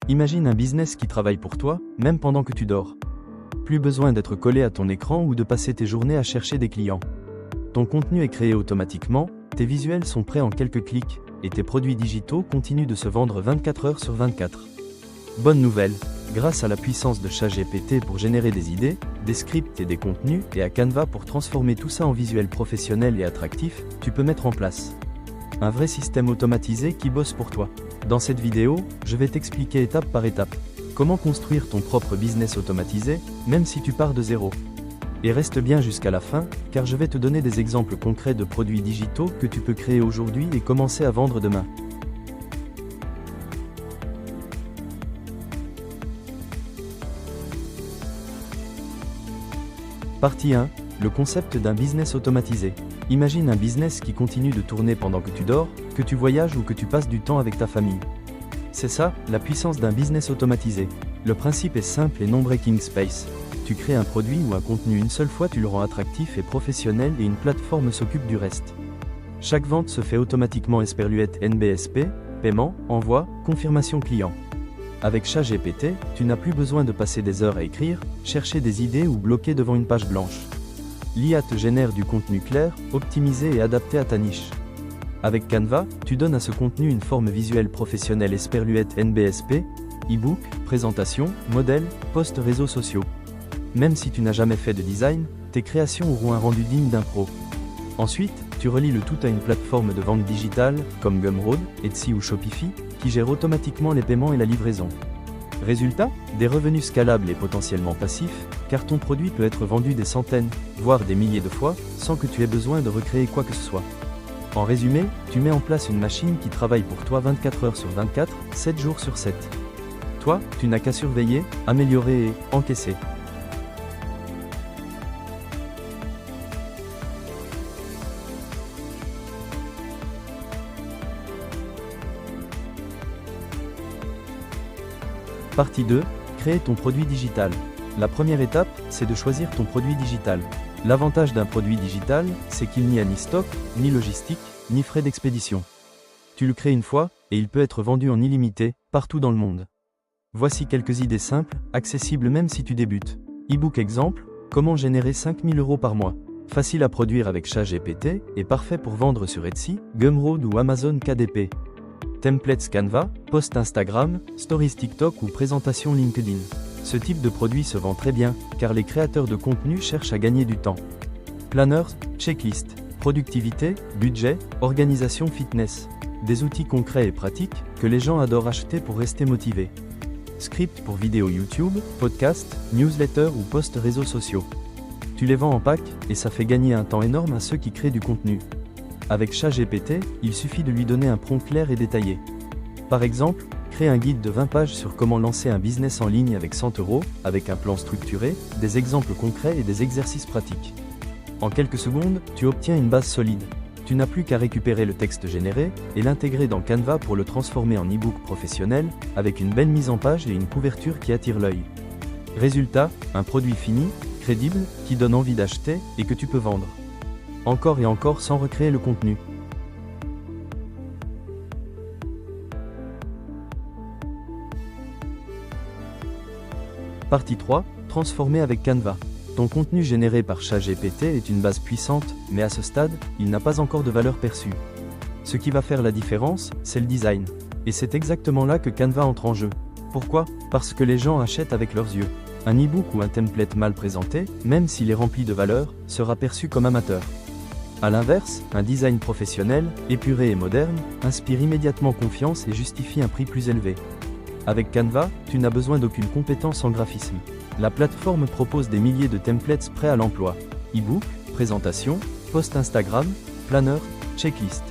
Imagine un business qui travaille pour toi, même pendant que tu dors. Plus besoin d'être collé à ton écran ou de passer tes journées à chercher des clients. Ton contenu est créé automatiquement, tes visuels sont prêts en quelques clics, et tes produits digitaux continuent de se vendre 24 heures sur 24. Bonne nouvelle, grâce à la puissance de ChatGPT pour générer des idées, des scripts et des contenus, et à Canva pour transformer tout ça en visuel professionnel et attractif, tu peux mettre en place un vrai système automatisé qui bosse pour toi. Dans cette vidéo, je vais t'expliquer étape par étape comment construire ton propre business automatisé, même si tu pars de zéro. Et reste bien jusqu'à la fin, car je vais te donner des exemples concrets de produits digitaux que tu peux créer aujourd'hui et commencer à vendre demain. Partie 1. Le concept d'un business automatisé. Imagine un business qui continue de tourner pendant que tu dors, que tu voyages ou que tu passes du temps avec ta famille. C'est ça, la puissance d'un business automatisé. Le principe est simple et non breaking space. Tu crées un produit ou un contenu une seule fois, tu le rends attractif et professionnel et une plateforme s'occupe du reste. Chaque vente se fait automatiquement Esperluette NBSP, paiement, envoi, confirmation client. Avec ChatGPT, tu n'as plus besoin de passer des heures à écrire, chercher des idées ou bloquer devant une page blanche. L'IA te génère du contenu clair, optimisé et adapté à ta niche. Avec Canva, tu donnes à ce contenu une forme visuelle professionnelle Esperluette NBSP, e-book, présentation, modèle, posts réseaux sociaux. Même si tu n'as jamais fait de design, tes créations auront un rendu digne d'un pro. Ensuite, tu relis le tout à une plateforme de vente digitale, comme Gumroad, Etsy ou Shopify, qui gère automatiquement les paiements et la livraison. Résultat, des revenus scalables et potentiellement passifs, car ton produit peut être vendu des centaines, voire des milliers de fois, sans que tu aies besoin de recréer quoi que ce soit. En résumé, tu mets en place une machine qui travaille pour toi 24 heures sur 24, 7 jours sur 7. Toi, tu n'as qu'à surveiller, améliorer et encaisser. Partie 2. Créer ton produit digital. La première étape, c'est de choisir ton produit digital. L'avantage d'un produit digital, c'est qu'il n'y a ni stock, ni logistique, ni frais d'expédition. Tu le crées une fois, et il peut être vendu en illimité, partout dans le monde. Voici quelques idées simples, accessibles même si tu débutes. E-book exemple, comment générer 5 000 € par mois. Facile à produire avec ChatGPT, et parfait pour vendre sur Etsy, Gumroad ou Amazon KDP. Templates Canva, post Instagram, stories TikTok ou présentation LinkedIn. Ce type de produit se vend très bien, car les créateurs de contenu cherchent à gagner du temps. Planners, checklist, productivité, budget, organisation fitness. Des outils concrets et pratiques, que les gens adorent acheter pour rester motivés. Script pour vidéos YouTube, podcast, newsletter ou posts réseaux sociaux. Tu les vends en pack, et ça fait gagner un temps énorme à ceux qui créent du contenu. Avec ChatGPT, il suffit de lui donner un prompt clair et détaillé. Par exemple, crée un guide de 20 pages sur comment lancer un business en ligne avec 100 €, avec un plan structuré, des exemples concrets et des exercices pratiques. En quelques secondes, tu obtiens une base solide. Tu n'as plus qu'à récupérer le texte généré et l'intégrer dans Canva pour le transformer en e-book professionnel, avec une belle mise en page et une couverture qui attire l'œil. Résultat, un produit fini, crédible, qui donne envie d'acheter et que tu peux vendre. Encore et encore sans recréer le contenu. Partie 3. Transformer avec Canva. Ton contenu généré par ChatGPT est une base puissante, mais à ce stade, il n'a pas encore de valeur perçue. Ce qui va faire la différence, c'est le design. Et c'est exactement là que Canva entre en jeu. Pourquoi ? Parce que les gens achètent avec leurs yeux. Un e-book ou un template mal présenté, même s'il est rempli de valeur, sera perçu comme amateur. A l'inverse, un design professionnel, épuré et moderne, inspire immédiatement confiance et justifie un prix plus élevé. Avec Canva, tu n'as besoin d'aucune compétence en graphisme. La plateforme propose des milliers de templates prêts à l'emploi. E-book, présentation, post Instagram, planner, checklist.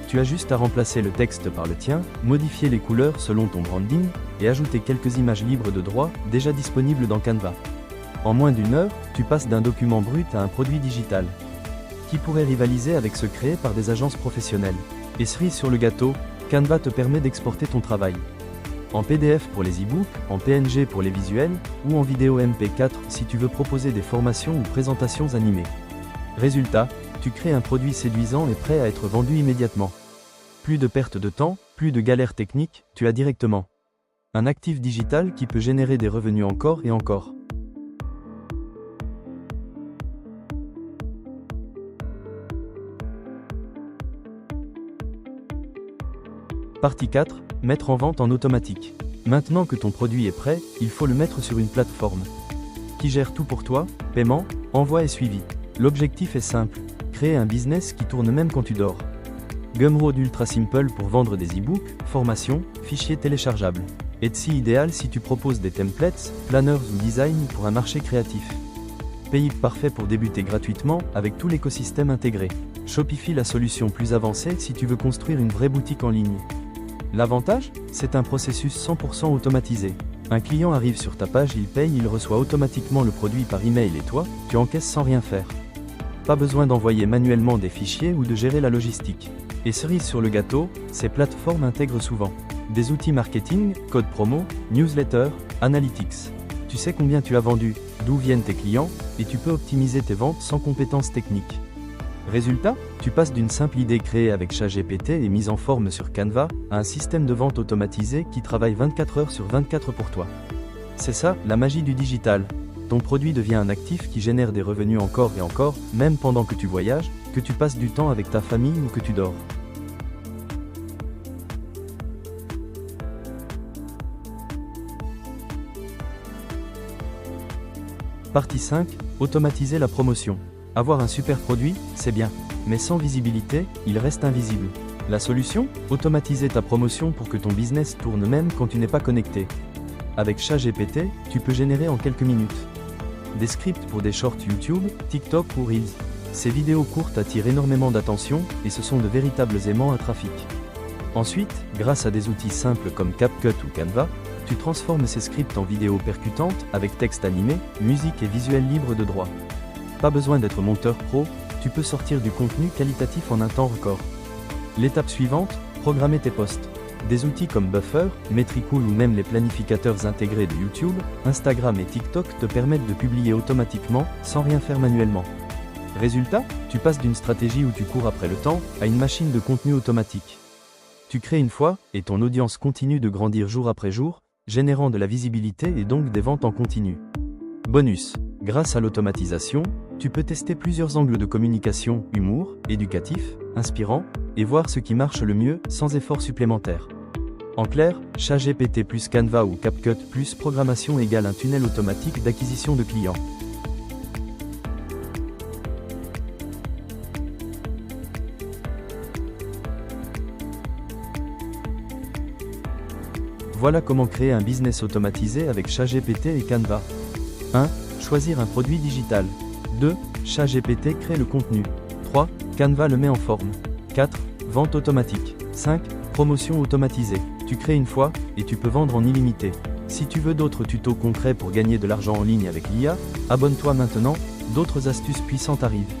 Tu as juste à remplacer le texte par le tien, modifier les couleurs selon ton branding, et ajouter quelques images libres de droit, déjà disponibles dans Canva. En moins d'une heure, tu passes d'un document brut à un produit digital. Qui pourrait rivaliser avec ceux créés par des agences professionnelles. Et cerise sur le gâteau, Canva te permet d'exporter ton travail. En PDF pour les e-books, en PNG pour les visuels, ou en vidéo MP4 si tu veux proposer des formations ou présentations animées. Résultat, tu crées un produit séduisant et prêt à être vendu immédiatement. Plus de perte de temps, plus de galères techniques, tu as directement Un actif digital qui peut générer des revenus encore et encore. Partie 4. Mettre en vente en automatique. Maintenant que ton produit est prêt, il faut le mettre sur une plateforme qui gère tout pour toi, paiement, envoi et suivi. L'objectif est simple, créer un business qui tourne même quand tu dors. Gumroad Ultra Simple pour vendre des e-books, formations, fichiers téléchargeables. Etsy idéal si tu proposes des templates, planners ou design pour un marché créatif. Payip parfait pour débuter gratuitement avec tout l'écosystème intégré. Shopify la solution plus avancée si tu veux construire une vraie boutique en ligne. L'avantage, c'est un processus 100% automatisé. Un client arrive sur ta page, il paye, il reçoit automatiquement le produit par email et toi, tu encaisses sans rien faire. Pas besoin d'envoyer manuellement des fichiers ou de gérer la logistique. Et cerise sur le gâteau, ces plateformes intègrent souvent des outils marketing, code promo, newsletter, analytics. Tu sais combien tu as vendu, d'où viennent tes clients, et tu peux optimiser tes ventes sans compétences techniques. Résultat, tu passes d'une simple idée créée avec ChatGPT et mise en forme sur Canva, à un système de vente automatisé qui travaille 24 heures sur 24 pour toi. C'est ça, la magie du digital. Ton produit devient un actif qui génère des revenus encore et encore, même pendant que tu voyages, que tu passes du temps avec ta famille ou que tu dors. Partie 5. Automatiser la promotion. Avoir un super produit, c'est bien, mais sans visibilité, il reste invisible. La solution? Automatiser ta promotion pour que ton business tourne même quand tu n'es pas connecté. Avec ChatGPT, tu peux générer en quelques minutes des scripts pour des shorts YouTube, TikTok ou Reels. Ces vidéos courtes attirent énormément d'attention et ce sont de véritables aimants à trafic. Ensuite, grâce à des outils simples comme CapCut ou Canva, tu transformes ces scripts en vidéos percutantes avec texte animé, musique et visuels libres de droit. Pas besoin d'être monteur pro, tu peux sortir du contenu qualitatif en un temps record. L'étape suivante, programmer tes posts. Des outils comme Buffer, Metricool ou même les planificateurs intégrés de YouTube, Instagram et TikTok te permettent de publier automatiquement, sans rien faire manuellement. Résultat, tu passes d'une stratégie où tu cours après le temps, à une machine de contenu automatique. Tu crées une fois, et ton audience continue de grandir jour après jour, générant de la visibilité et donc des ventes en continu. Bonus, grâce à l'automatisation, tu peux tester plusieurs angles de communication, humour, éducatif, inspirant, et voir ce qui marche le mieux, sans effort supplémentaire. En clair, ChatGPT plus Canva ou CapCut plus programmation égale un tunnel automatique d'acquisition de clients. Voilà comment créer un business automatisé avec ChatGPT et Canva. 1. Choisir un produit digital. 2. ChatGPT crée le contenu. 3. Canva le met en forme. 4. Vente automatique. 5. Promotion automatisée. Tu crées une fois, et tu peux vendre en illimité. Si tu veux d'autres tutos concrets pour gagner de l'argent en ligne avec l'IA, abonne-toi maintenant, d'autres astuces puissantes arrivent.